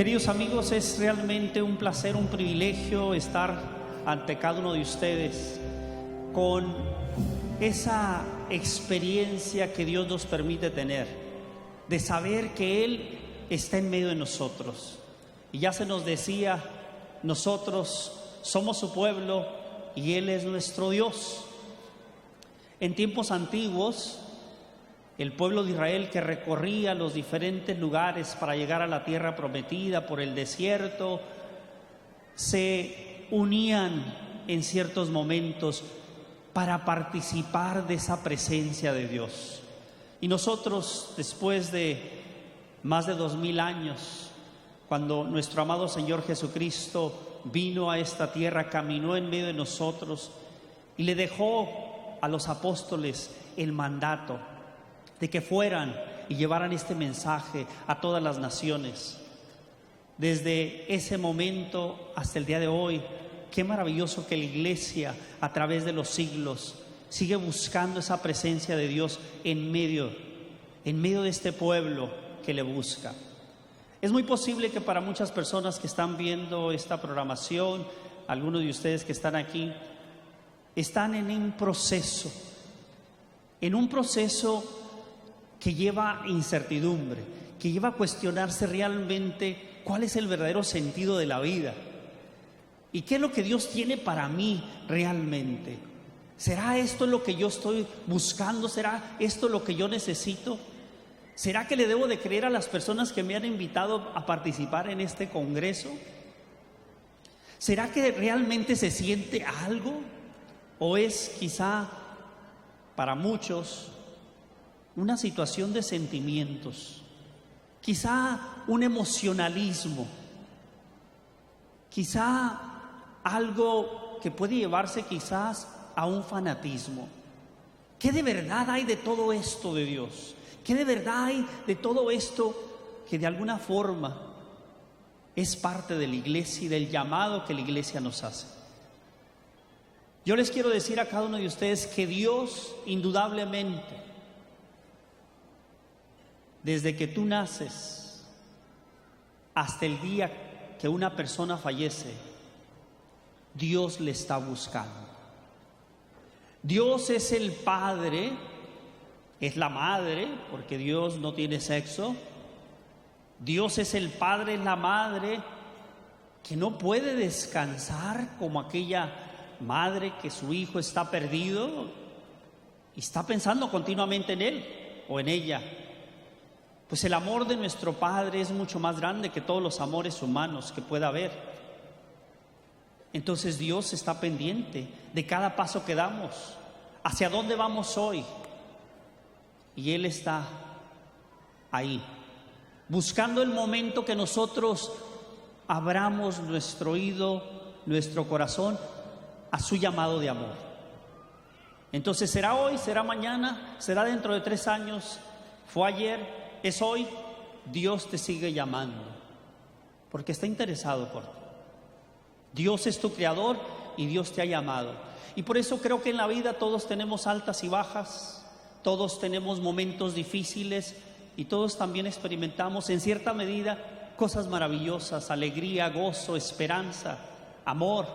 Queridos amigos, es realmente un placer, un privilegio estar ante cada uno de ustedes con esa experiencia que Dios nos permite tener, de saber que Él está en medio de nosotros. Y ya se nos decía, nosotros somos su pueblo y Él es nuestro Dios. En tiempos antiguos, el pueblo de Israel, que recorría los diferentes lugares para llegar a la tierra prometida por el desierto, se unían en ciertos momentos para participar de esa presencia de Dios. Y nosotros, después de más de 2000 años, cuando nuestro amado Señor Jesucristo vino a esta tierra, caminó en medio de nosotros y le dejó a los apóstoles el mandato de que fueran y llevaran este mensaje a todas las naciones. Desde ese momento hasta el día de hoy, qué maravilloso que la iglesia a través de los siglos sigue buscando esa presencia de Dios en medio de este pueblo que le busca. Es muy posible que para muchas personas que están viendo esta programación, algunos de ustedes que están aquí, están en un proceso que lleva incertidumbre, que lleva a cuestionarse realmente cuál es el verdadero sentido de la vida y qué es lo que Dios tiene para mí realmente. ¿Será esto lo que yo estoy buscando? ¿Será esto lo que yo necesito? ¿Será que le debo de creer a las personas que me han invitado a participar en este congreso? ¿Será que realmente se siente algo? ¿O es quizá para muchos una situación de sentimientos, quizá un emocionalismo, quizá algo que puede llevarse quizás a un fanatismo? ¿Qué de verdad hay de todo esto de Dios? ¿Qué de verdad hay de todo esto que de alguna forma es parte de la iglesia y del llamado que la iglesia nos hace? Yo les quiero decir a cada uno de ustedes que Dios, indudablemente, desde que tú naces hasta el día que una persona fallece, Dios le está buscando. Dios es el Padre, es la Madre, porque Dios no tiene sexo. Dios es el Padre, es la Madre, que no puede descansar como aquella madre que su hijo está perdido y está pensando continuamente en él o en ella. Pues el amor de nuestro Padre es mucho más grande que todos los amores humanos que pueda haber. Entonces Dios está pendiente de cada paso que damos, hacia dónde vamos hoy. Y Él está ahí, buscando el momento que nosotros abramos nuestro oído, nuestro corazón a su llamado de amor. Entonces, ¿será hoy? ¿Será mañana? ¿Será dentro de 3 años? ¿Fue ayer? ¿Es hoy? Dios te sigue llamando porque está interesado por ti. Dios es tu creador y Dios te ha llamado. Y por eso creo que en la vida todos tenemos altas y bajas, todos tenemos momentos difíciles y todos también experimentamos en cierta medida cosas maravillosas, alegría, gozo, esperanza, amor.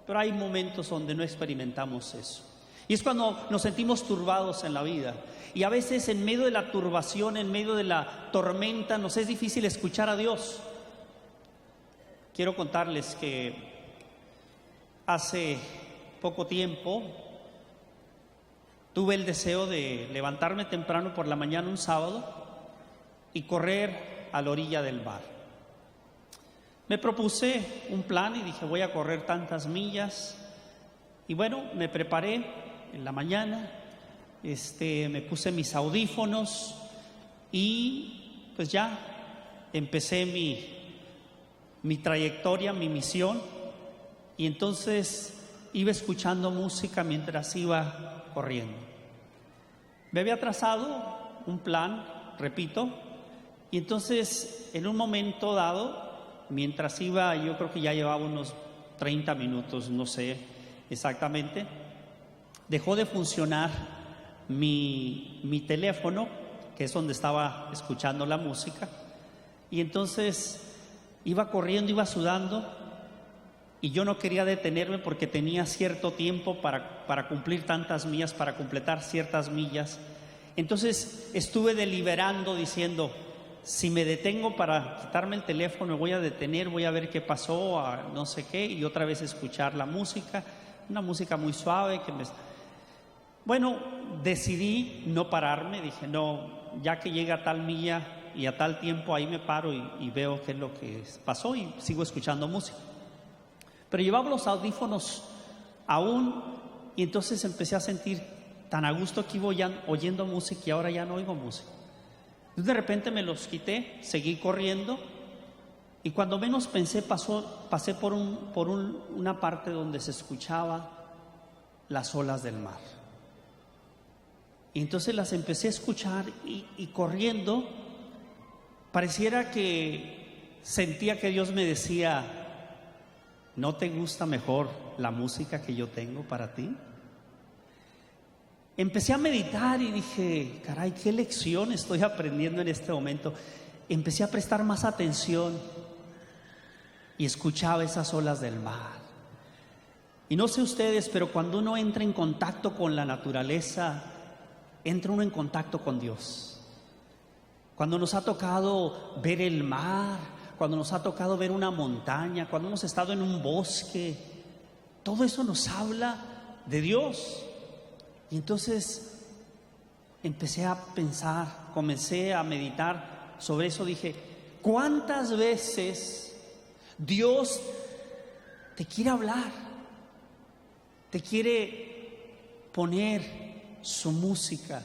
Pero hay momentos donde no experimentamos eso. Y es cuando nos sentimos turbados en la vida. Y a veces en medio de la turbación, en medio de la tormenta, nos es difícil escuchar a Dios. Quiero contarles que hace poco tiempo tuve el deseo de levantarme temprano por la mañana un sábado y correr a la orilla del mar. Me propuse un plan y dije, voy a correr tantas millas. Y bueno, me preparé en la mañana, me puse mis audífonos y pues ya empecé mi trayectoria, mi misión. Y entonces iba escuchando música mientras iba corriendo. Me había trazado un plan, repito, y entonces en un momento dado, mientras iba, yo creo que ya llevaba unos 30 minutos, no sé exactamente, dejó de funcionar mi teléfono, que es donde estaba escuchando la música, y entonces Iba corriendo, iba sudando, y yo no quería detenerme porque tenía cierto tiempo para cumplir tantas millas, para completar ciertas millas. Entonces estuve deliberando diciendo, si me detengo para quitarme el teléfono, me voy a detener, voy a ver qué pasó, no sé qué, y otra vez escuchar la música, una música muy suave que me... Bueno, decidí no pararme, dije, no, ya que llega a tal milla y a tal tiempo, ahí me paro y veo qué es lo que pasó y sigo escuchando música. Pero llevaba los audífonos aún, y entonces empecé a sentir tan a gusto que iba oyendo música, y ahora ya no oigo música. De repente me los quité, seguí corriendo, y cuando menos pensé pasé por una parte donde se escuchaba las olas del mar. Y entonces las empecé a escuchar y corriendo, pareciera que sentía que Dios me decía, ¿no te gusta mejor la música que yo tengo para ti? Empecé a meditar y dije, caray, qué lección estoy aprendiendo en este momento. Empecé a prestar más atención y escuchaba esas olas del mar. Y no sé ustedes, pero cuando uno entra en contacto con la naturaleza, entra uno en contacto con Dios. Cuando nos ha tocado ver el mar, cuando nos ha tocado ver una montaña, cuando hemos estado en un bosque, todo eso nos habla de Dios. Y entonces empecé a pensar, comencé a meditar sobre eso. Dije, ¿cuántas veces Dios te quiere hablar? Te quiere poner su música,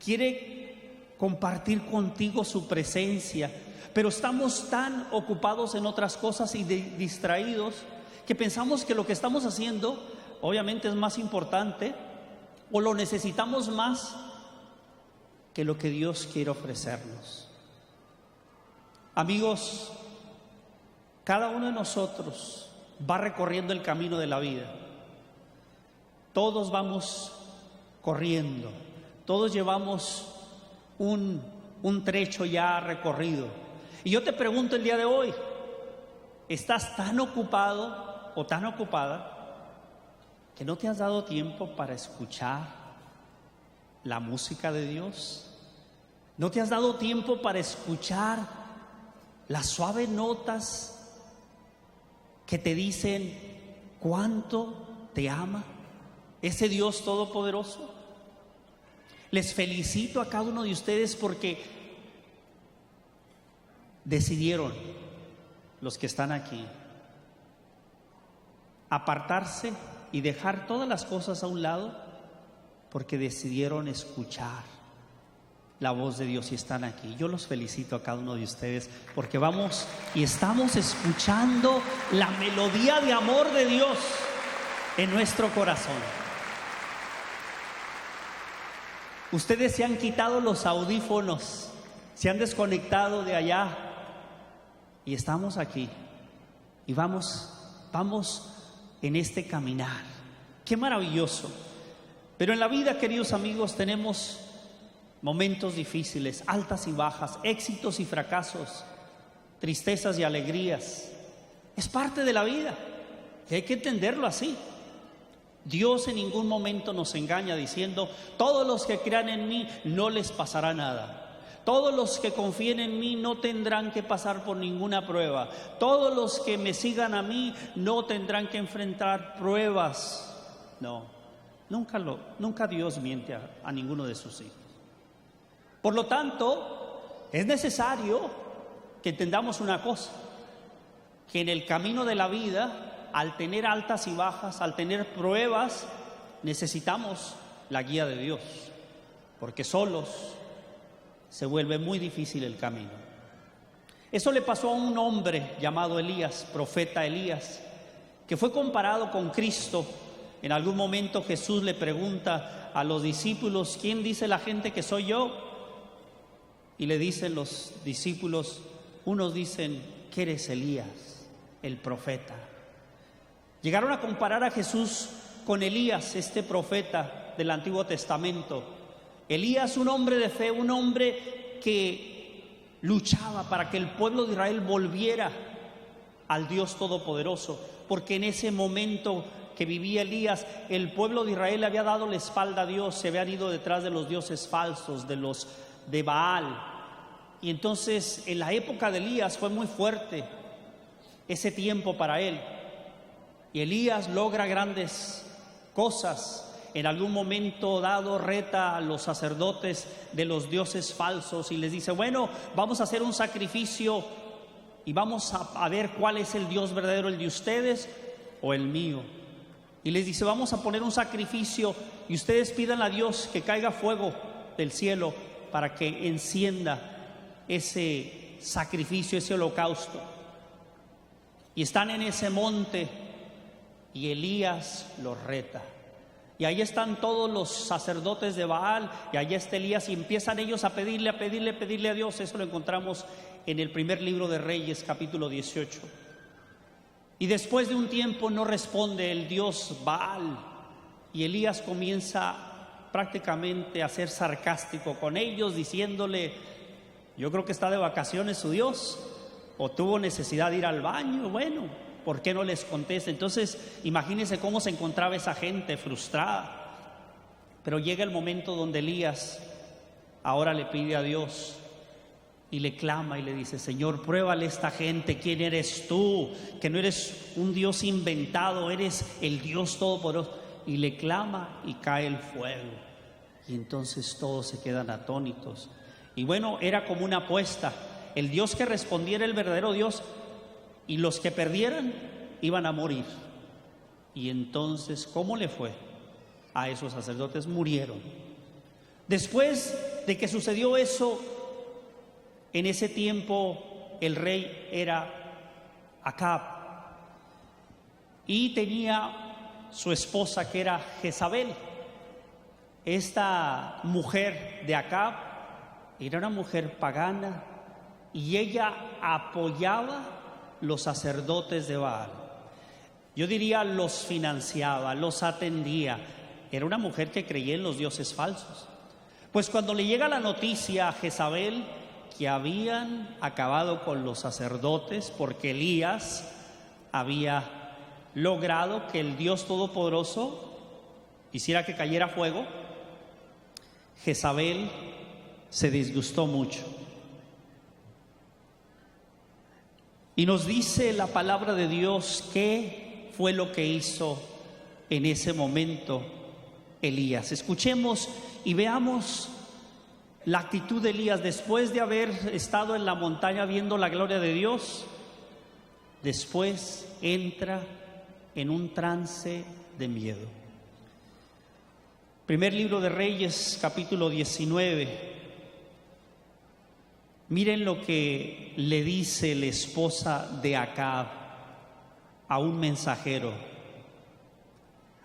quiere compartir contigo su presencia, pero estamos tan ocupados en otras cosas y distraídos que pensamos que lo que estamos haciendo obviamente es más importante o lo necesitamos más que lo que Dios quiere ofrecernos. Amigos, cada uno de nosotros va recorriendo el camino de la vida. Todos vamos corriendo, todos llevamos un trecho ya recorrido. Y yo te pregunto el día de hoy, ¿estás tan ocupado o tan ocupada que no te has dado tiempo para escuchar la música de Dios? ¿No te has dado tiempo para escuchar las suaves notas que te dicen cuánto te ama ese Dios todopoderoso? Les felicito a cada uno de ustedes porque decidieron, los que están aquí, apartarse y dejar todas las cosas a un lado porque decidieron escuchar la voz de Dios y están aquí. Yo los felicito a cada uno de ustedes porque vamos y estamos escuchando la melodía de amor de Dios en nuestro corazón. Ustedes se han quitado los audífonos, se han desconectado de allá y estamos aquí y vamos en este caminar. Qué maravilloso. Pero en la vida, queridos amigos, tenemos momentos difíciles, altas y bajas, éxitos y fracasos, tristezas y alegrías. Es parte de la vida y hay que entenderlo así. Dios en ningún momento nos engaña diciendo, todos los que crean en mí no les pasará nada. Todos los que confíen en mí no tendrán que pasar por ninguna prueba. Todos los que me sigan a mí no tendrán que enfrentar pruebas. No, nunca Dios miente a ninguno de sus hijos. Por lo tanto, es necesario que entendamos una cosa, que en el camino de la vida, al tener altas y bajas, al tener pruebas, necesitamos la guía de Dios, porque solos se vuelve muy difícil el camino. Eso le pasó a un hombre llamado Elías, profeta Elías, que fue comparado con Cristo. En algún momento Jesús le pregunta a los discípulos, ¿quién dice la gente que soy yo? Y le dicen los discípulos, unos dicen que eres Elías, el profeta. Llegaron a comparar a Jesús con Elías, este profeta del Antiguo Testamento. Elías, un hombre de fe, un hombre que luchaba para que el pueblo de Israel volviera al Dios Todopoderoso, porque en ese momento que vivía Elías, el pueblo de Israel le había dado la espalda a Dios, se habían ido detrás de los dioses falsos, de Baal. Y entonces en la época de Elías fue muy fuerte ese tiempo para él. Y Elías logra grandes cosas. En algún momento dado reta a los sacerdotes de los dioses falsos y les dice: bueno, vamos a hacer un sacrificio y vamos a ver cuál es el Dios verdadero, el de ustedes o el mío. Y les dice: vamos a poner un sacrificio y ustedes pidan a Dios que caiga fuego del cielo para que encienda ese sacrificio, ese holocausto. Y están en ese monte y Elías los reta. Y ahí están todos los sacerdotes de Baal, y allá está Elías, y empiezan ellos a pedirle a Dios. Eso lo encontramos en el primer libro de Reyes, capítulo 18. Y después de un tiempo no responde el dios Baal, y Elías comienza prácticamente a ser sarcástico con ellos, diciéndole: yo creo que está de vacaciones su Dios, o tuvo necesidad de ir al baño. Bueno, ¿por qué no les contesta? Entonces, imagínense cómo se encontraba esa gente frustrada. Pero llega el momento donde Elías ahora le pide a Dios y le clama y le dice: Señor, pruébale a esta gente quién eres tú, que no eres un Dios inventado, eres el Dios Todopoderoso. Y le clama y cae el fuego. Y entonces todos se quedan atónitos. Y bueno, era como una apuesta. El Dios que respondiera, el verdadero Dios, y los que perdieran iban a morir. Y entonces, ¿cómo le fue a esos sacerdotes? Murieron. Después de que sucedió eso, en ese tiempo el rey era Acab, y tenía su esposa que era Jezabel. Esta mujer de Acab era una mujer pagana, y ella apoyaba los sacerdotes de Baal. Yo diría los financiaba, los atendía. Era una mujer que creía en los dioses falsos. Pues cuando le llega la noticia a Jezabel que habían acabado con los sacerdotes porque Elías había logrado que el Dios Todopoderoso hiciera que cayera fuego, Jezabel se disgustó mucho. Y nos dice la palabra de Dios qué fue lo que hizo en ese momento Elías. Escuchemos y veamos la actitud de Elías después de haber estado en la montaña viendo la gloria de Dios. Después entra en un trance de miedo. Primer libro de Reyes, capítulo 19. Miren lo que le dice la esposa de Acab a un mensajero.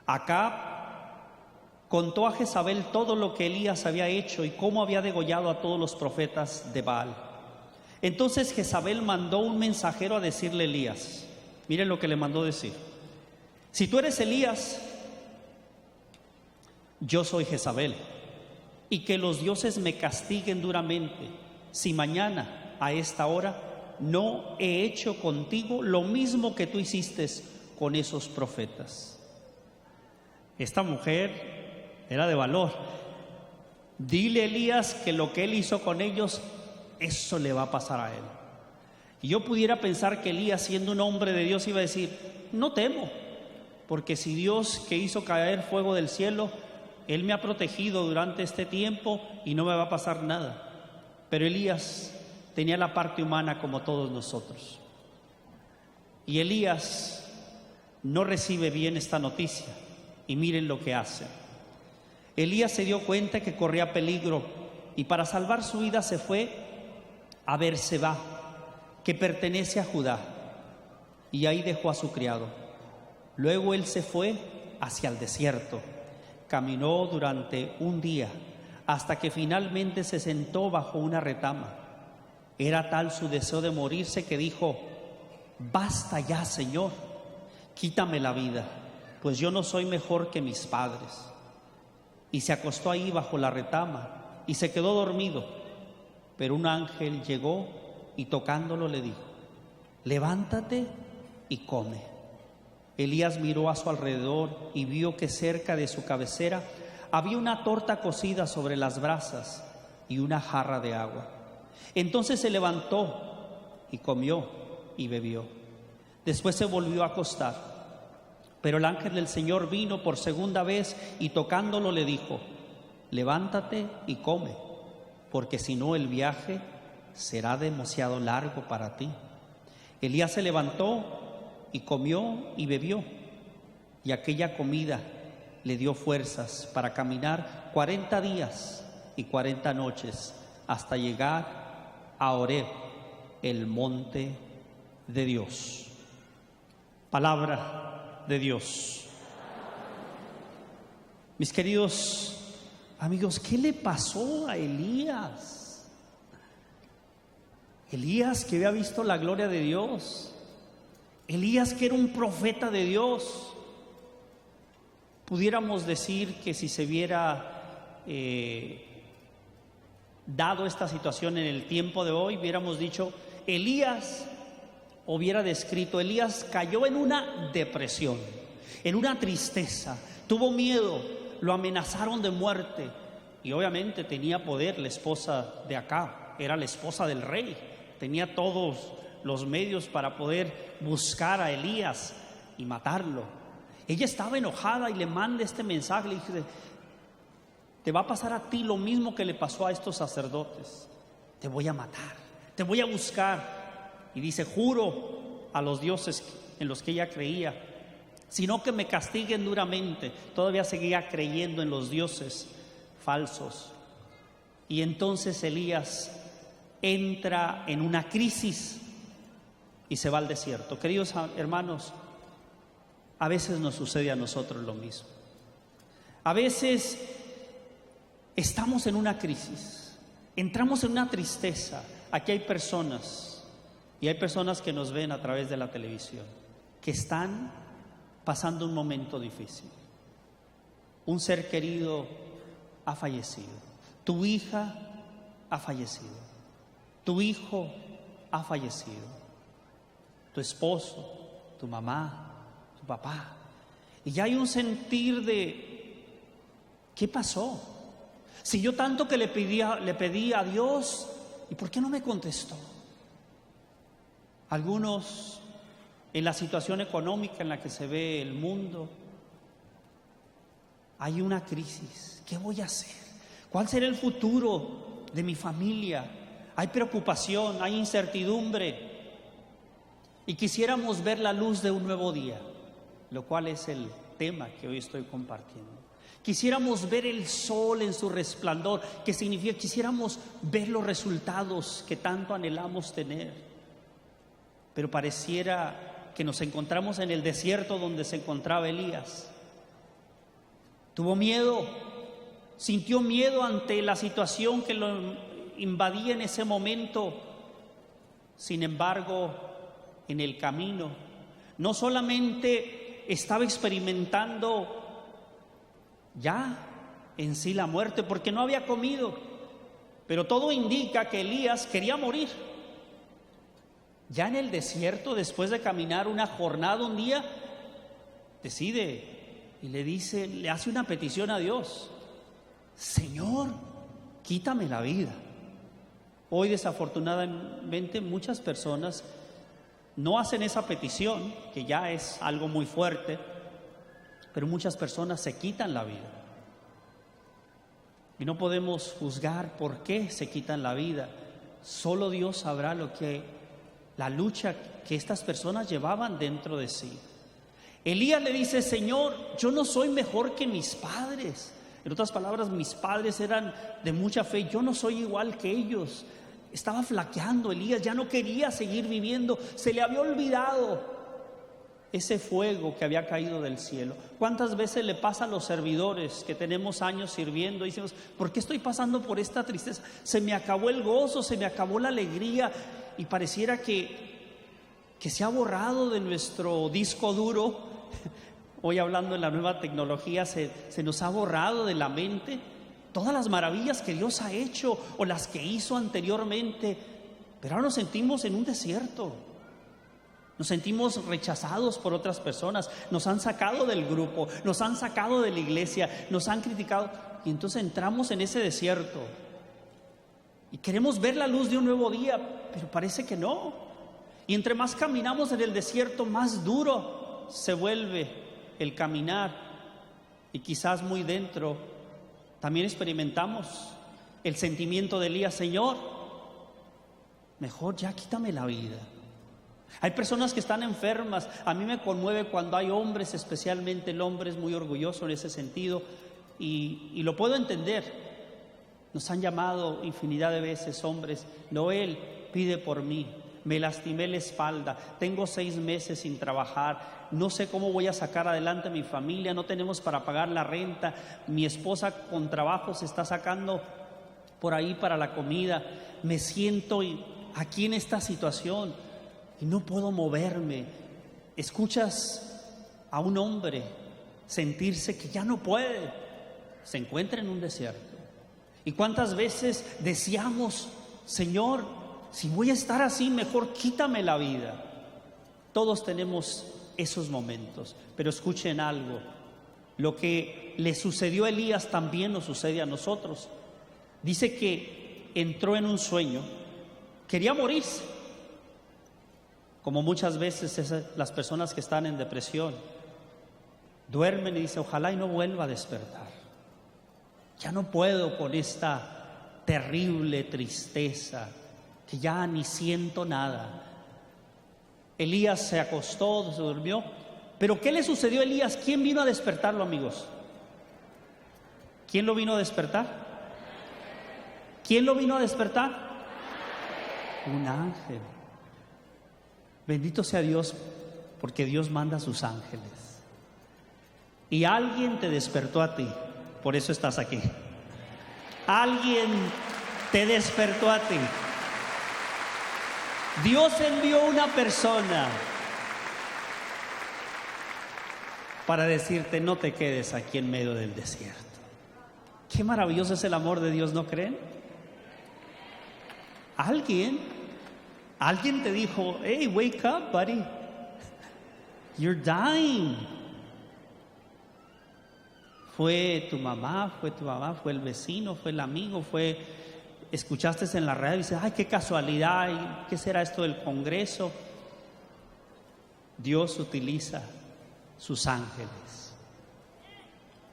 Acab contó a Jezabel todo lo que Elías había hecho y cómo había degollado a todos los profetas de Baal. Entonces Jezabel mandó un mensajero a decirle a Elías. Miren lo que le mandó decir: si tú eres Elías, yo soy Jezabel, y que los dioses me castiguen duramente si mañana a esta hora no he hecho contigo lo mismo que tú hiciste con esos profetas. Esta mujer era de valor. Dile a Elías que lo que él hizo con ellos, eso le va a pasar a él. Y yo pudiera pensar que Elías, siendo un hombre de Dios, iba a decir: no temo, porque si Dios, que hizo caer fuego del cielo, Él me ha protegido durante este tiempo y no me va a pasar nada. Pero Elías tenía la parte humana como todos nosotros. Y Elías no recibe bien esta noticia. Y miren lo que hace. Elías se dio cuenta que corría peligro y para salvar su vida se fue a Berseba, que pertenece a Judá, y ahí dejó a su criado. Luego él se fue hacia el desierto. Caminó durante un día hasta que finalmente se sentó bajo una retama. Era tal su deseo de morirse que dijo: basta ya, Señor, quítame la vida, pues yo no soy mejor que mis padres. Y se acostó ahí bajo la retama y se quedó dormido. Pero un ángel llegó y tocándolo le dijo: levántate y come. Elías miró a su alrededor y vio que cerca de su cabecera había una torta cocida sobre las brasas y una jarra de agua. Entonces se levantó y comió y bebió. Después se volvió a acostar. Pero el ángel del Señor vino por segunda vez y tocándolo le dijo: levántate y come, porque si no el viaje será demasiado largo para ti. Elías se levantó y comió y bebió, y aquella comida le dio fuerzas para caminar 40 días y 40 noches hasta llegar a Horeb, el monte de Dios. Palabra de Dios. Mis queridos amigos, ¿qué le pasó a Elías? Elías que había visto la gloria de Dios, Elías que era un profeta de Dios. Pudiéramos decir que si se hubiera dado esta situación en el tiempo de hoy, hubiéramos dicho, Elías hubiera descrito, Elías cayó en una depresión, en una tristeza, tuvo miedo, lo amenazaron de muerte y obviamente tenía poder la esposa de Acab, era la esposa del rey, tenía todos los medios para poder buscar a Elías y matarlo. Ella estaba enojada y le manda este mensaje, le dice: te va a pasar a ti lo mismo que le pasó a estos sacerdotes, te voy a matar, te voy a buscar. Y dice: juro a los dioses en los que ella creía, sino que me castiguen duramente. Todavía seguía creyendo en los dioses falsos. Y entonces Elías entra en una crisis y se va al desierto. Queridos hermanos, a veces nos sucede a nosotros lo mismo. A veces estamos en una crisis, entramos en una tristeza. Aquí hay personas, y hay personas que nos ven a través de la televisión, que están pasando un momento difícil. Un ser querido ha fallecido, tu hija ha fallecido, tu hijo ha fallecido, tu esposo, tu mamá, tu papá. Y ya hay un sentir de ¿qué pasó? Si yo tanto que le pedí a Dios, ¿y por qué no me contestó? Algunos, en la situación económica en la que se ve el mundo, hay una crisis. ¿Qué voy a hacer? ¿Cuál será el futuro de mi familia? Hay preocupación, hay incertidumbre. Y quisiéramos ver la luz de un nuevo día, lo cual es el tema que hoy estoy compartiendo. Quisiéramos ver el sol en su resplandor, que significa quisiéramos ver los resultados que tanto anhelamos tener. Pero pareciera que nos encontramos en el desierto donde se encontraba Elías. Tuvo miedo, sintió miedo ante la situación que lo invadía en ese momento. Sin embargo, en el camino, no solamente estaba experimentando ya en sí la muerte, porque no había comido, pero todo indica que Elías quería morir. Ya en el desierto, después de caminar una jornada, un día, decide y le hace una petición a Dios: Señor, quítame la vida. Hoy desafortunadamente muchas personas no hacen esa petición, que ya es algo muy fuerte, pero muchas personas se quitan la vida. Y no podemos juzgar por qué se quitan la vida. Solo Dios sabrá la lucha que estas personas llevaban dentro de sí. Elías le dice: Señor, yo no soy mejor que mis padres. En otras palabras, mis padres eran de mucha fe, yo no soy igual que ellos. Estaba flaqueando Elías, ya no quería seguir viviendo, se le había olvidado ese fuego que había caído del cielo. ¿Cuántas veces le pasa a los servidores que tenemos años sirviendo y decimos: ¿por qué estoy pasando por esta tristeza? Se me acabó el gozo, se me acabó la alegría. Y pareciera que se ha borrado de nuestro disco duro. Hoy, hablando de la nueva tecnología, se nos ha borrado de la mente todas las maravillas que Dios ha hecho o las que hizo anteriormente. Pero ahora nos sentimos en un desierto. Nos sentimos rechazados por otras personas, nos han sacado del grupo, nos han sacado de la iglesia, nos han criticado, y entonces entramos en ese desierto y queremos ver la luz de un nuevo día, pero parece que no. Y entre más caminamos en el desierto, más duro se vuelve el caminar, y quizás muy dentro también experimentamos el sentimiento de Elías: Señor, mejor ya quítame la vida. Hay personas que están enfermas. A mí me conmueve cuando hay hombres, especialmente el hombre es muy orgulloso en ese sentido, y lo puedo entender. Nos han llamado infinidad de veces hombres: Noel, pide por mí, me lastimé la espalda, tengo 6 meses sin trabajar, no sé cómo voy a sacar adelante a mi familia, no tenemos para pagar la renta, mi esposa con trabajo se está sacando por ahí para la comida, me siento aquí en esta situación y no puedo moverme. Escuchas a un hombre sentirse que ya no puede, se encuentra en un desierto. ¿Y cuántas veces deseamos: Señor, si voy a estar así, mejor quítame la vida? Todos tenemos esos momentos, pero escuchen algo: lo que le sucedió a Elías también nos sucede a nosotros. Dice que entró en un sueño, quería morirse, como muchas veces las personas que están en depresión duermen y dicen: ojalá y no vuelva a despertar, ya no puedo con esta terrible tristeza, que ya ni siento nada. Elías se acostó, se durmió. Pero ¿qué le sucedió a Elías? ¿Quién vino a despertarlo, amigos? ¿Quién lo vino a despertar? ¿Quién lo vino a despertar? Un ángel. Bendito sea Dios, porque Dios manda a sus ángeles. Y alguien te despertó a ti, por eso estás aquí. Alguien te despertó a ti. Dios envió una persona para decirte: no te quedes aquí en medio del desierto. Qué maravilloso es el amor de Dios, ¿no creen? Alguien te dijo: hey, wake up, buddy, you're dying. Fue tu mamá, fue el vecino, fue el amigo, escuchaste en la radio y dices: ay, qué casualidad, ¿qué será esto del Congreso? Dios utiliza sus ángeles,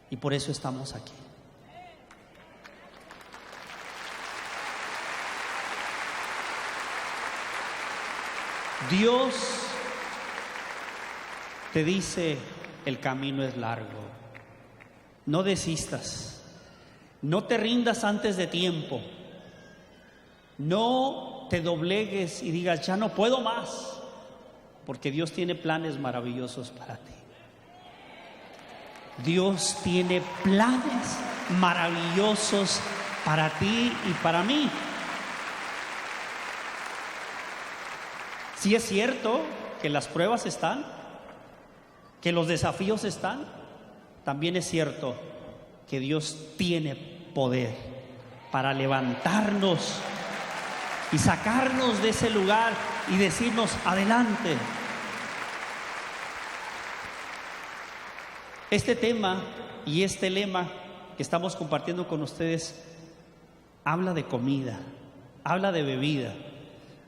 y por eso estamos aquí. Dios te dice: el camino es largo, no desistas, no te rindas antes de tiempo, no te doblegues y digas: ya no puedo más, porque Dios tiene planes maravillosos para ti. Dios tiene planes maravillosos para ti y para mí. Sí es cierto que las pruebas están, que los desafíos están. También es cierto que Dios tiene poder para levantarnos y sacarnos de ese lugar y decirnos: adelante. Este tema y este lema que estamos compartiendo con ustedes habla de comida, habla de bebida.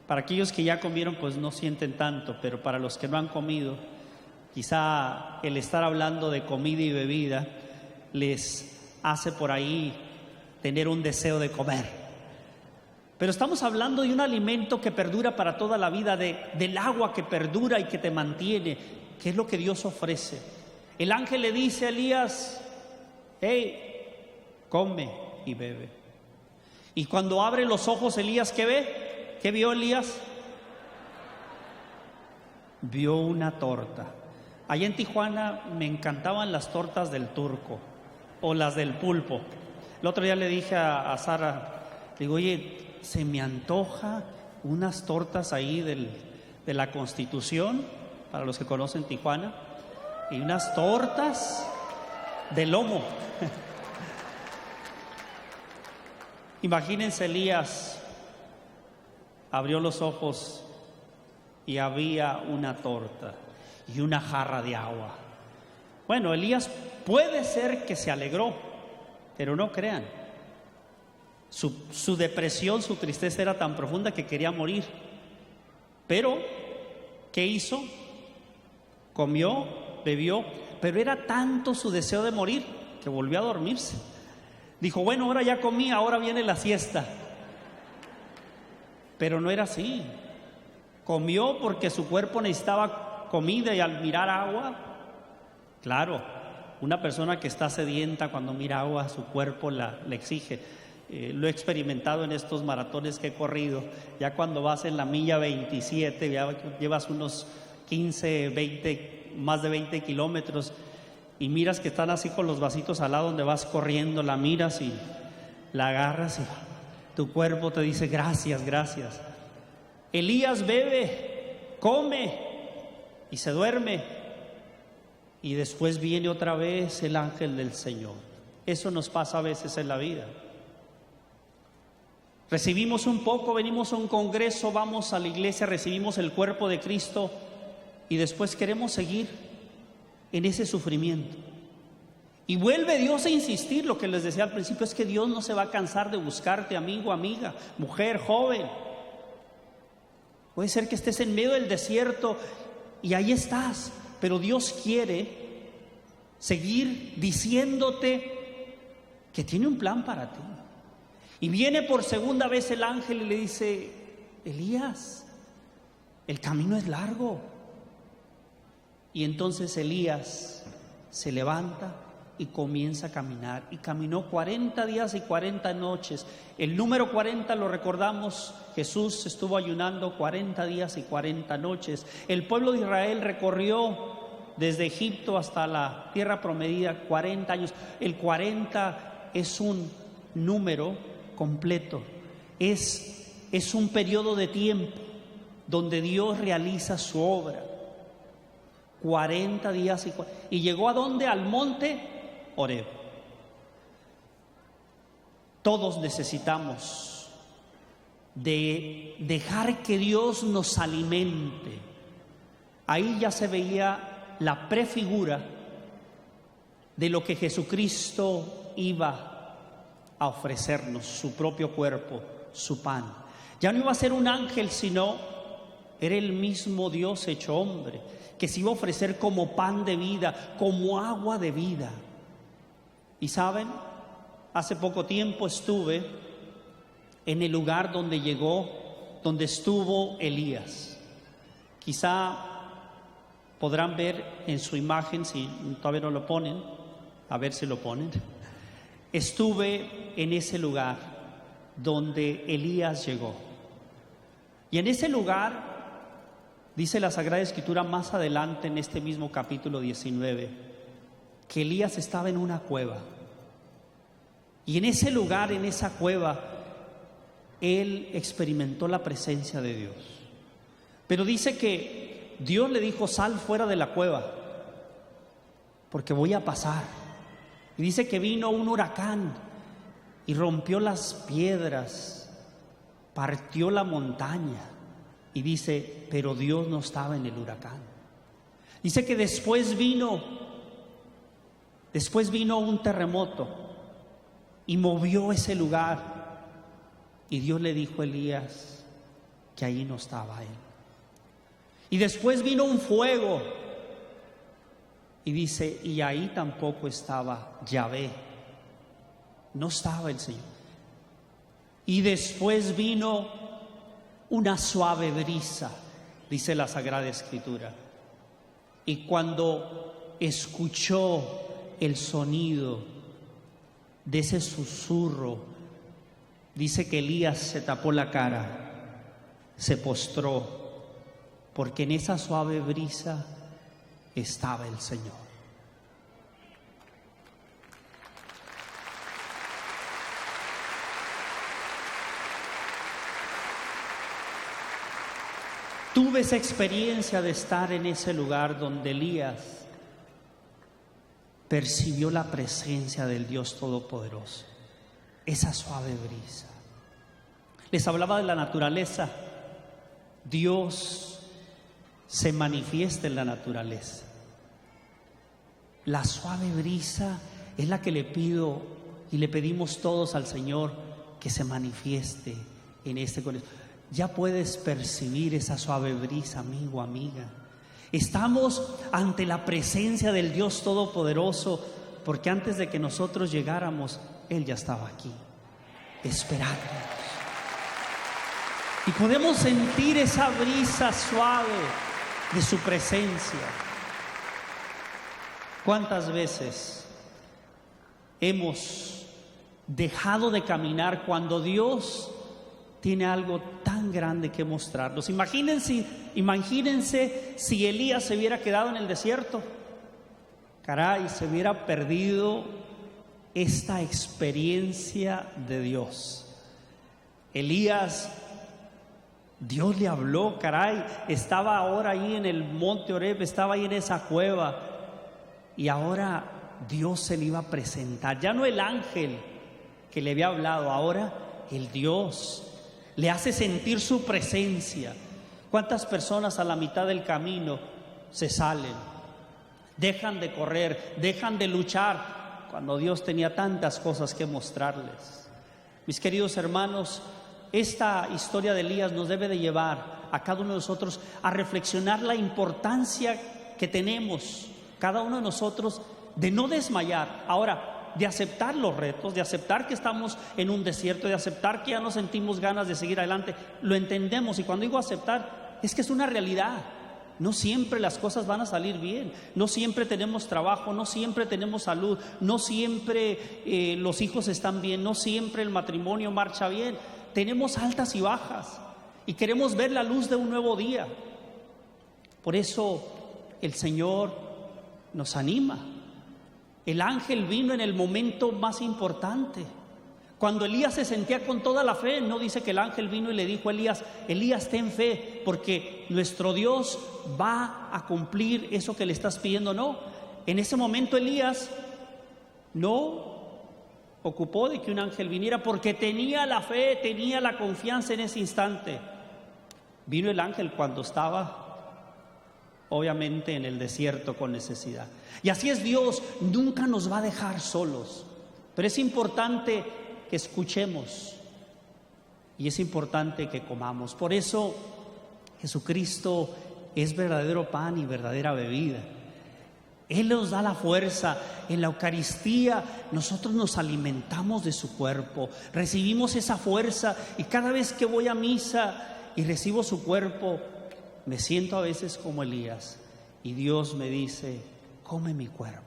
Para aquellos que ya comieron, pues no sienten tanto, pero para los que no han comido, quizá el estar hablando de comida y bebida les hace por ahí tener un deseo de comer. Pero estamos hablando de un alimento que perdura para toda la vida, del agua que perdura y que te mantiene, que es lo que Dios ofrece. El ángel le dice a Elías: hey, come y bebe. Y cuando abre los ojos, Elías, ¿qué ve? ¿Qué vio Elías? Vio una torta. Allá en Tijuana me encantaban las tortas del Turco o las del Pulpo. El otro día le dije a Sara, le digo: oye, se me antoja unas tortas ahí de la Constitución, para los que conocen Tijuana, y unas tortas de lomo. Imagínense, Elías abrió los ojos y había una torta y una jarra de agua. Bueno, Elías puede ser que se alegró, pero no crean. Su depresión, su tristeza era tan profunda que quería morir. Pero, ¿qué hizo? Comió, bebió, pero era tanto su deseo de morir que volvió a dormirse. Dijo, bueno, ahora ya comí, ahora viene la siesta. Pero no era así. Comió porque su cuerpo necesitaba comida, y al mirar agua, claro, una persona que está sedienta cuando mira agua, su cuerpo le exige. Lo he experimentado en estos maratones que he corrido. Ya cuando vas en la milla 27, ya llevas unos 15, 20, más de 20 kilómetros, y miras que están así con los vasitos al lado donde vas corriendo, la miras y la agarras y tu cuerpo te dice gracias, gracias. Elías bebe, come y se duerme, y después viene otra vez el ángel del Señor. Eso nos pasa a veces en la vida. Recibimos un poco, venimos a un congreso, vamos a la iglesia, recibimos el cuerpo de Cristo y después queremos seguir en ese sufrimiento. Y vuelve Dios a insistir, lo que les decía al principio, es que Dios no se va a cansar de buscarte, amigo, amiga, mujer, joven. Puede ser que estés en medio del desierto y ahí estás, pero Dios quiere seguir diciéndote que tiene un plan para ti. Y viene por segunda vez el ángel y le dice, Elías, el camino es largo. Y entonces Elías se levanta y comienza a caminar. Y caminó 40 días y 40 noches. El número 40 lo recordamos, Jesús estuvo ayunando 40 días y 40 noches. El pueblo de Israel recorrió desde Egipto hasta la tierra prometida 40 años. El 40 es un número completo, es un periodo de tiempo donde Dios realiza su obra. 40 días y llegó ¿a dónde? Al monte Horeb. Todos necesitamos de dejar que Dios nos alimente. Ahí ya se veía la prefigura de lo que Jesucristo iba a ofrecernos, su propio cuerpo, su pan. Ya no iba a ser un ángel, sino era el mismo Dios hecho hombre, que se iba a ofrecer como pan de vida, como agua de vida. Y saben, hace poco tiempo estuve en el lugar donde estuvo Elías. Quizá podrán ver en su imagen, si todavía no lo ponen, a ver si lo ponen. Estuve en ese lugar donde Elías llegó. Y en ese lugar, dice la Sagrada Escritura más adelante en este mismo capítulo 19, que Elías estaba en una cueva. Y en ese lugar, en esa cueva, él experimentó la presencia de Dios. Pero dice que Dios le dijo, sal fuera de la cueva, porque voy a pasar. Y dice que vino un huracán y rompió las piedras, partió la montaña. Y dice, pero Dios no estaba en el huracán. Dice que después vino un terremoto y movió ese lugar. Y Dios le dijo a Elías que ahí no estaba él. Y después vino un fuego. Y dice, y ahí tampoco estaba Yahvé, no estaba el Señor. Y después vino una suave brisa, dice la Sagrada Escritura. Y cuando escuchó el sonido de ese susurro, dice que Elías se tapó la cara, se postró, porque en esa suave brisa estaba el Señor. Tuve esa experiencia de estar en ese lugar donde Elías percibió la presencia del Dios Todopoderoso, esa suave brisa. Les hablaba de la naturaleza. Dios se manifiesta en la naturaleza. La suave brisa es la que le pido y le pedimos todos al Señor que se manifieste en este corazón. Ya puedes percibir esa suave brisa, amigo, amiga. Estamos ante la presencia del Dios Todopoderoso, porque antes de que nosotros llegáramos, Él ya estaba aquí, esperándonos. Y podemos sentir esa brisa suave de su presencia. ¿Cuántas veces hemos dejado de caminar cuando Dios tiene algo tan grande que mostrarnos? Imagínense si Elías se hubiera quedado en el desierto. Caray, se hubiera perdido esta experiencia de Dios. Elías, Dios le habló, caray, estaba ahora ahí en el monte Oreb, estaba ahí en esa cueva, y ahora Dios se le iba a presentar. Ya no el ángel que le había hablado, ahora el Dios le hace sentir su presencia. ¿Cuántas personas a la mitad del camino se salen, dejan de correr, dejan de luchar, cuando Dios tenía tantas cosas que mostrarles? Mis queridos hermanos, esta historia de Elías nos debe de llevar a cada uno de nosotros a reflexionar la importancia que tenemos, cada uno de nosotros, de no desmayar. Ahora, de aceptar los retos, de aceptar que estamos en un desierto, de aceptar que ya no sentimos ganas de seguir adelante. Lo entendemos, y cuando digo aceptar, es que es una realidad. No siempre las cosas van a salir bien, no siempre tenemos trabajo, no siempre tenemos salud, no siempre los hijos están bien, no siempre el matrimonio marcha bien. Tenemos altas y bajas y queremos ver la luz de un nuevo día. Por eso el Señor nos anima. El ángel vino en el momento más importante. Cuando Elías se sentía con toda la fe, no dice que el ángel vino y le dijo a Elías: Elías, ten fe, porque nuestro Dios va a cumplir eso que le estás pidiendo. No, en ese momento Elías no ocupó de que un ángel viniera, porque tenía la fe, tenía la confianza en ese instante. Vino el ángel cuando estaba obviamente en el desierto con necesidad. Y así es Dios, nunca nos va a dejar solos. Pero es importante que escuchemos y es importante que comamos. Por eso Jesucristo es verdadero pan y verdadera bebida. Él nos da la fuerza. En la Eucaristía nosotros nos alimentamos de su cuerpo, recibimos esa fuerza, y cada vez que voy a misa y recibo su cuerpo, me siento a veces como Elías, y Dios me dice: come mi cuerpo.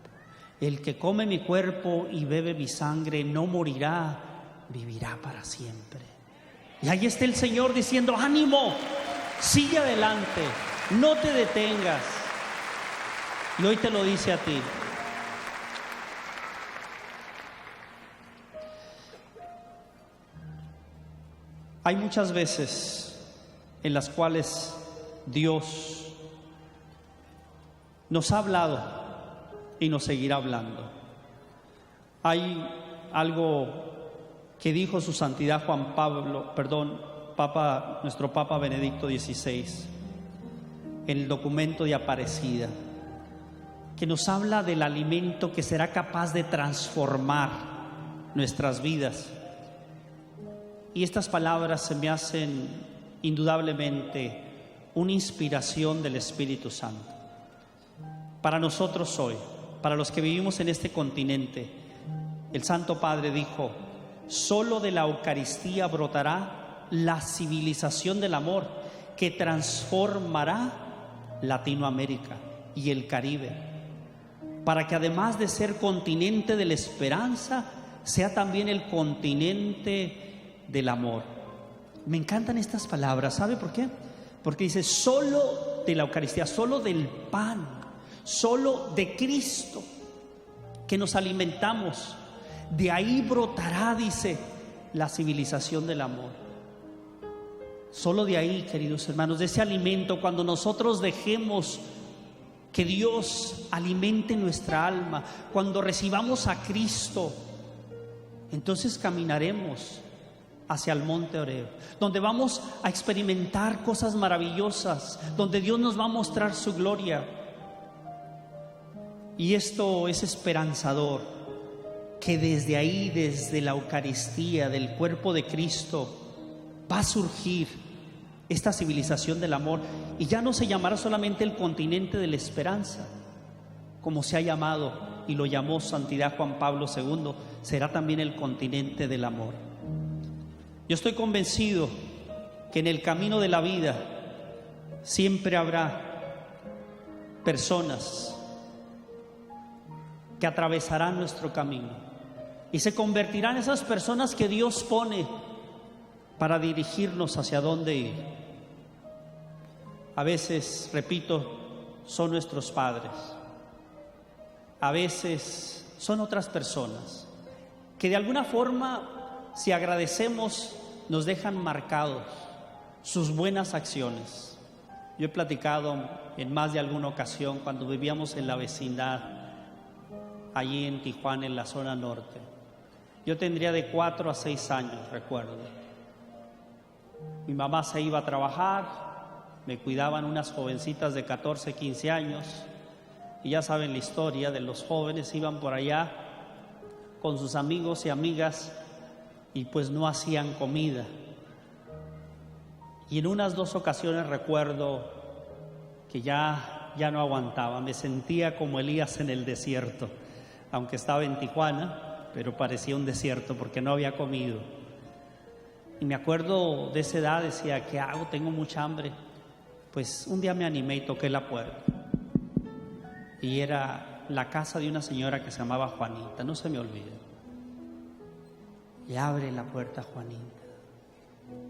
El que come mi cuerpo y bebe mi sangre no morirá, vivirá para siempre. Y ahí está el Señor diciendo: ánimo, sigue adelante, no te detengas. Y hoy te lo dice a ti. Hay muchas veces en las cuales Dios nos ha hablado y nos seguirá hablando. Hay algo que dijo su santidad nuestro Papa Benedicto XVI, en el documento de Aparecida, que nos habla del alimento que será capaz de transformar nuestras vidas. Y estas palabras se me hacen indudablemente una inspiración del Espíritu Santo. Para nosotros hoy, para los que vivimos en este continente, el Santo Padre dijo: solo de la Eucaristía brotará la civilización del amor que transformará Latinoamérica y el Caribe, para que además de ser continente de la esperanza, sea también el continente del amor. Me encantan estas palabras. ¿Sabe por qué? Porque dice: solo de la Eucaristía, solo del pan, solo de Cristo que nos alimentamos, de ahí brotará, dice, la civilización del amor. Solo de ahí, queridos hermanos, de ese alimento, cuando nosotros dejemos que Dios alimente nuestra alma, cuando recibamos a Cristo, entonces caminaremos hacia el monte Oreb, donde vamos a experimentar cosas maravillosas, donde Dios nos va a mostrar su gloria. Y esto es esperanzador, que desde ahí, desde la Eucaristía, del cuerpo de Cristo, va a surgir esta civilización del amor, y ya no se llamará solamente el continente de la esperanza, como se ha llamado y lo llamó Santidad Juan Pablo II, será también el continente del amor. Yo estoy convencido que en el camino de la vida siempre habrá personas que atravesarán nuestro camino y se convertirán en esas personas que Dios pone para dirigirnos hacia dónde ir. A veces, repito, son nuestros padres. A veces son otras personas que de alguna forma, si agradecemos, nos dejan marcados sus buenas acciones. Yo he platicado en más de alguna ocasión cuando vivíamos en la vecindad, allí en Tijuana, en la zona norte. Yo tendría de 4 a 6 años, recuerdo. Mi mamá se iba a trabajar, me cuidaban unas jovencitas de 14, 15 años. Y ya saben la historia de los jóvenes, iban por allá con sus amigos y amigas y pues no hacían comida. Y en unas 2 ocasiones recuerdo que ya no aguantaba, me sentía como Elías en el desierto, aunque estaba en Tijuana, pero parecía un desierto porque no había comido. Y me acuerdo de esa edad, decía, ¿qué hago? Tengo mucha hambre. Pues un día me animé y toqué la puerta. Y era la casa de una señora que se llamaba Juanita, no se me olvida. Y abre la puerta Juanita.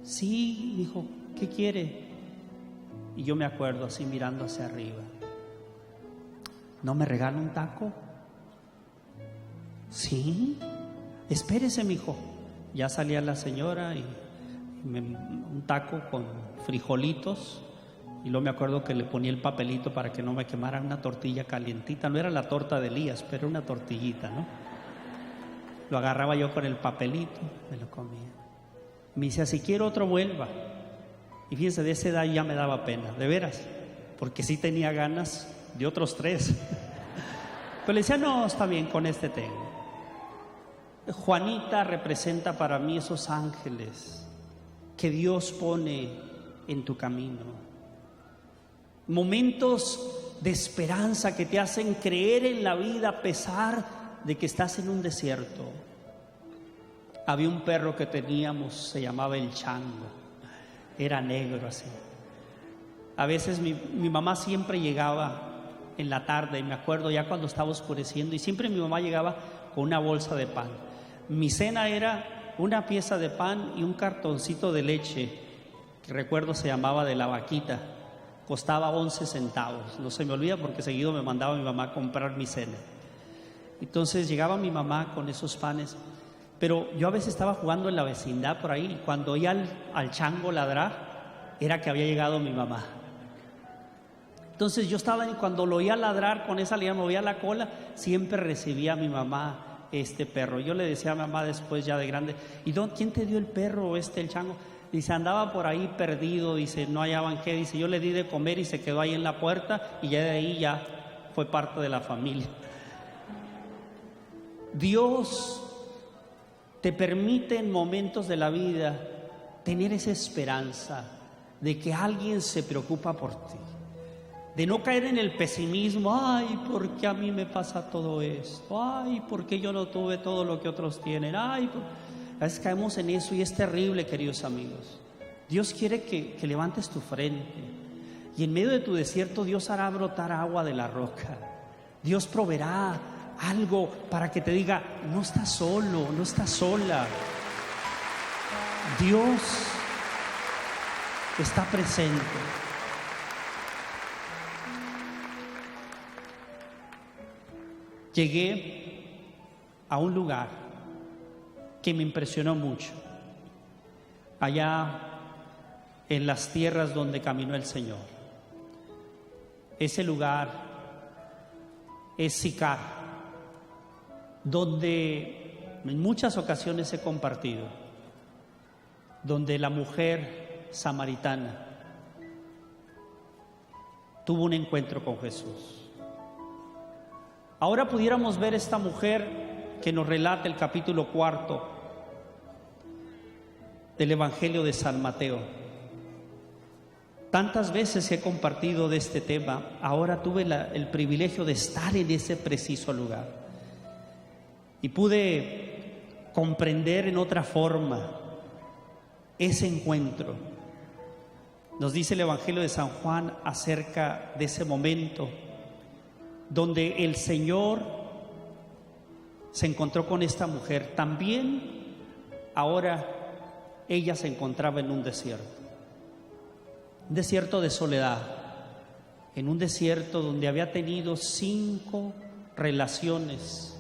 Sí, dijo, ¿qué quiere? Y yo me acuerdo así mirando hacia arriba. ¿No me regala un taco? Sí, espérese, mijo. Ya salía la señora y un taco con frijolitos. Y luego me acuerdo que le ponía el papelito para que no me quemara una tortilla calientita. No era la torta de Elías, pero una tortillita, ¿no? Lo agarraba yo con el papelito, me lo comía. Me dice, si quiero otro, vuelva. Y fíjense, de esa edad ya me daba pena, de veras, porque sí tenía ganas de otros 3. Pero le decía, no, está bien, con este tengo. Juanita representa para mí esos ángeles que Dios pone en tu camino. Momentos de esperanza que te hacen creer en la vida a pesar de que estás en un desierto. Había un perro que teníamos, se llamaba el Chango, era negro así. A veces mi mamá siempre llegaba en la tarde, y me acuerdo ya cuando estaba oscureciendo, y siempre mi mamá llegaba con una bolsa de pan. Mi cena era una pieza de pan y un cartoncito de leche, que recuerdo se llamaba de la vaquita. Costaba 11 centavos, no se me olvida porque seguido me mandaba mi mamá a comprar mi cena. Entonces llegaba mi mamá con esos panes, pero yo a veces estaba jugando en la vecindad por ahí, y cuando oía al chango ladrar, era que había llegado mi mamá. Entonces yo estaba, y cuando lo oía ladrar, con esa le movía la cola, siempre recibía a mi mamá este perro. Yo le decía a mi mamá después ya de grande, ¿y quién te dio el perro el chango? Dice, andaba por ahí perdido, dice, no hallaban qué, dice, yo le di de comer y se quedó ahí en la puerta, y ya de ahí ya fue parte de la familia. Dios te permite en momentos de la vida tener esa esperanza de que alguien se preocupa por ti, de no caer en el pesimismo. Ay, ¿por qué a mí me pasa todo esto? Ay, ¿por qué yo no tuve todo lo que otros tienen? Ay, a veces caemos en eso y es terrible, queridos amigos. Dios quiere que levantes tu frente, y en medio de tu desierto Dios hará brotar agua de la roca. Dios proveerá algo para que te diga, no estás solo, no estás sola. Dios está presente. Llegué a un lugar que me impresionó mucho, allá en las tierras donde caminó el Señor. Ese lugar es Sicar, donde en muchas ocasiones he compartido. donde la mujer samaritana tuvo un encuentro con Jesús. Ahora pudiéramos ver esta mujer que nos relata el capítulo 4 del Evangelio de San Mateo. Tantas veces que he compartido de este tema, ahora tuve el privilegio de estar en ese preciso lugar y pude comprender en otra forma ese encuentro. Nos dice el Evangelio de San Juan acerca de ese momento donde el Señor se encontró con esta mujer. También ahora ella se encontraba en un desierto de soledad, en un desierto donde había tenido 5 relaciones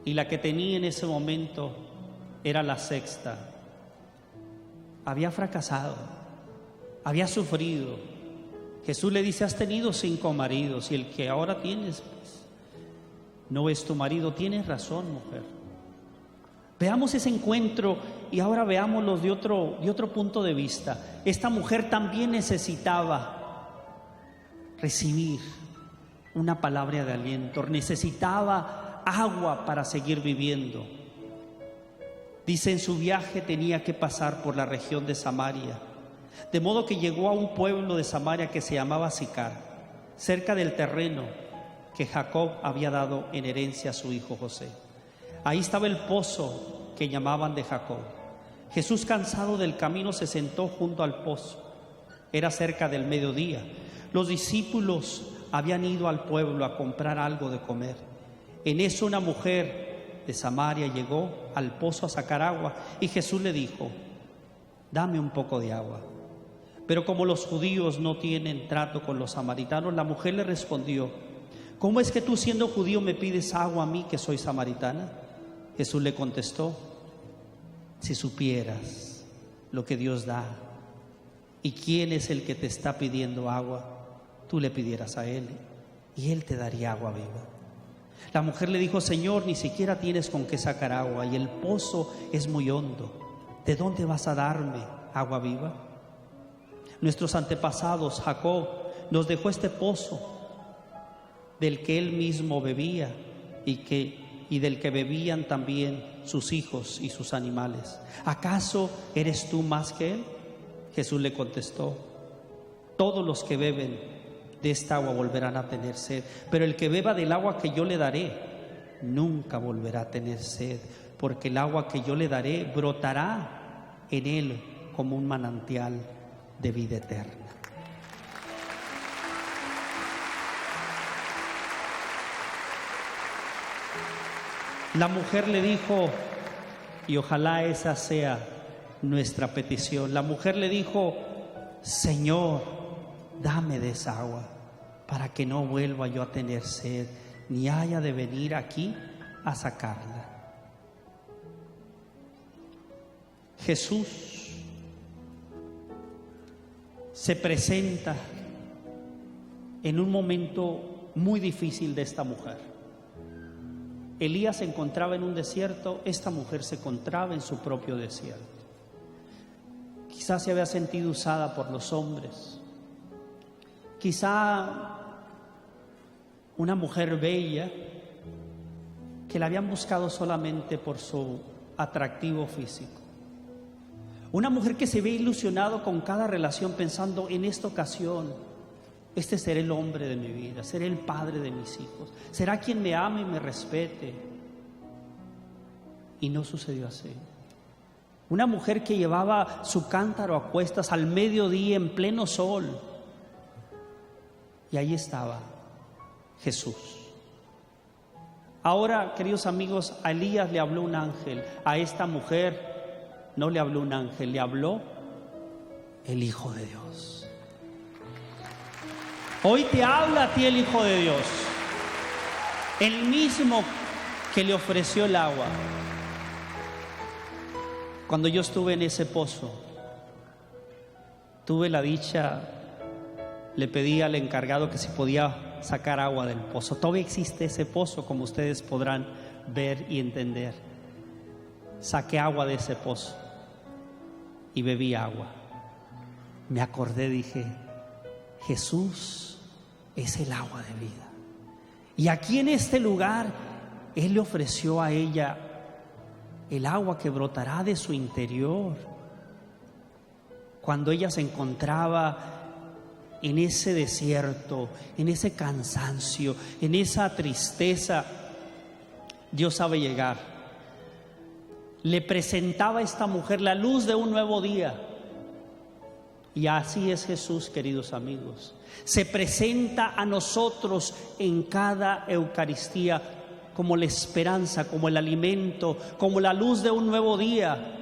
y la que tenía en ese momento era la 6ª. Había fracasado, había sufrido. Jesús le dice: has tenido 5 maridos y el que ahora tienes, pues, no es tu marido. Tienes razón, mujer. Veamos ese encuentro y ahora veámoslo de otro punto de vista. Esta mujer también necesitaba recibir una palabra de aliento, necesitaba agua para seguir viviendo. Dice, en su viaje tenía que pasar por la región de Samaria, de modo que llegó a un pueblo de Samaria que se llamaba Sicar, cerca del terreno que Jacob había dado en herencia a su hijo José. Ahí estaba el pozo que llamaban de Jacob. Jesús, cansado del camino, se sentó junto al pozo. Era cerca del mediodía. Los discípulos habían ido al pueblo a comprar algo de comer. En eso una mujer de Samaria llegó al pozo a sacar agua y Jesús le dijo: dame un poco de agua. Pero como los judíos no tienen trato con los samaritanos, la mujer le respondió: ¿cómo es que tú, siendo judío, me pides agua a mí, que soy samaritana? Jesús le contestó: si supieras lo que Dios da y quién es el que te está pidiendo agua, tú le pidieras a Él y Él te daría agua viva. La mujer le dijo: Señor, ni siquiera tienes con qué sacar agua y el pozo es muy hondo. ¿De dónde vas a darme agua viva? Nuestros antepasados, Jacob, nos dejó este pozo del que él mismo bebía y del que bebían también sus hijos y sus animales. ¿Acaso eres tú más que él? Jesús le contestó: todos los que beben de esta agua volverán a tener sed, pero el que beba del agua que yo le daré nunca volverá a tener sed, porque el agua que yo le daré brotará en él como un manantial de vida eterna. La mujer le dijo, y ojalá esa sea nuestra petición, la mujer le dijo: Señor, dame de esa agua para que no vuelva yo a tener sed, ni haya de venir aquí a sacarla. Jesús se presenta en un momento muy difícil de esta mujer. Elías se encontraba en un desierto, esta mujer se encontraba en su propio desierto. Quizás se había sentido usada por los hombres, quizá una mujer bella que la habían buscado solamente por su atractivo físico. Una mujer que se ve ilusionado con cada relación pensando: en esta ocasión, este será el hombre de mi vida, será el padre de mis hijos, será quien me ame y me respete. Y no sucedió así. Una mujer que llevaba su cántaro a cuestas al mediodía en pleno sol. Y ahí estaba Jesús. Ahora, queridos amigos, a Elías le habló un ángel, a esta mujer no le habló un ángel, le habló el Hijo de Dios. Hoy te habla a ti el Hijo de Dios, el mismo que le ofreció el agua. Cuando yo estuve en ese pozo, tuve la dicha, le pedí al encargado que si podía sacar agua del pozo. Todavía existe ese pozo, como ustedes podrán ver y entender. Saqué agua de ese pozo y bebí agua. Me acordé, dije, Jesús es el agua de vida. Y aquí en este lugar, Él le ofreció a ella el agua que brotará de su interior. Cuando ella se encontraba en ese desierto, en ese cansancio, en esa tristeza, Dios sabe llegar. Le presentaba a esta mujer la luz de un nuevo día. Y así es Jesús, queridos amigos. Se presenta a nosotros en cada Eucaristía como la esperanza, como el alimento, como la luz de un nuevo día.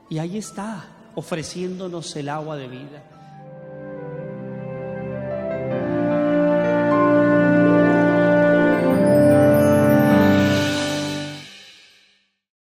Y ahí está, ofreciéndonos el agua de vida.